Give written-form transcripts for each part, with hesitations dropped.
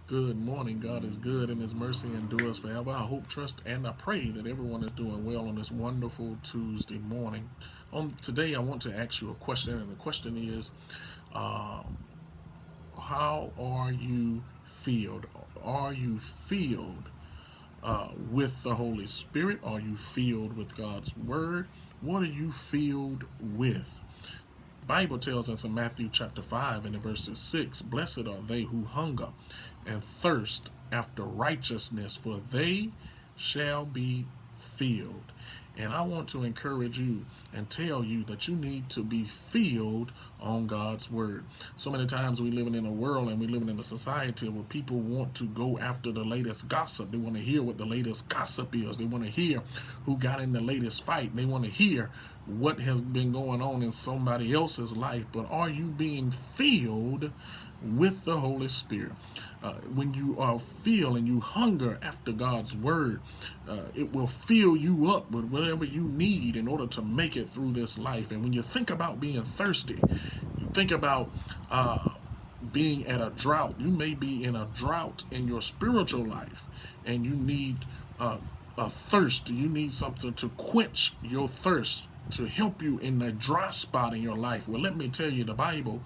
Good morning. God is good and his mercy endures forever. I hope, trust, and I pray that everyone is doing well on this wonderful Tuesday morning. On today, I want to ask you a question, and the question is, um, how are you filled? Are you filled with the Holy Spirit? Are you filled with God's Word? What are you filled with? Bible tells us in Matthew chapter 5 and in verses 6, blessed are they who hunger and thirst after righteousness, for they shall be filled. And I want to encourage you and tell you that you need to be filled on God's word. So many times we living in a world and we living in a society where people want to go after the latest gossip. They want to hear what the latest gossip is. They want to hear who got in the latest fight. They want to hear what has been going on in somebody else's life. But are you being filled with the Holy Spirit? When you are filled and you hunger after God's word, it will fill you up with whatever you need in order to make it through this life. And when you think about being thirsty, you think about being at a drought. You may be in a drought in your spiritual life, and you need a thirst. You need something to quench your thirst, to help you in the dry spot in your life. Well, let me tell you, the Bible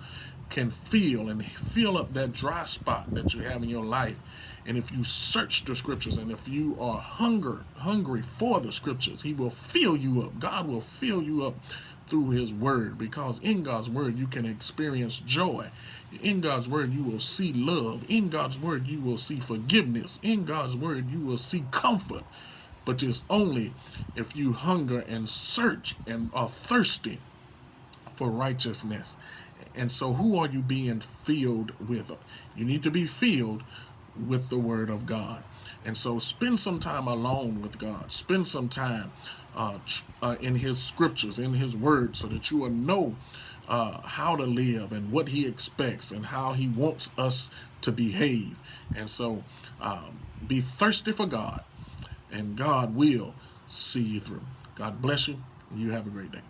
can fill up that dry spot that you have in your life. And if you search the scriptures, and if you are hungry for the scriptures, he will fill you up. God will fill you up through his word, because in God's word you can experience joy. In God's word you will see love. In God's word you will see forgiveness. In God's word you will see comfort. But it's only if you hunger and search and are thirsty for righteousness. And so who are you being filled with? You need to be filled with the word of God. And so spend some time alone with God. Spend some time in his scriptures, in his word, so that you will know how to live and what he expects and how he wants us to behave. And so be thirsty for God, and God will see you through. God bless you, and you have a great day.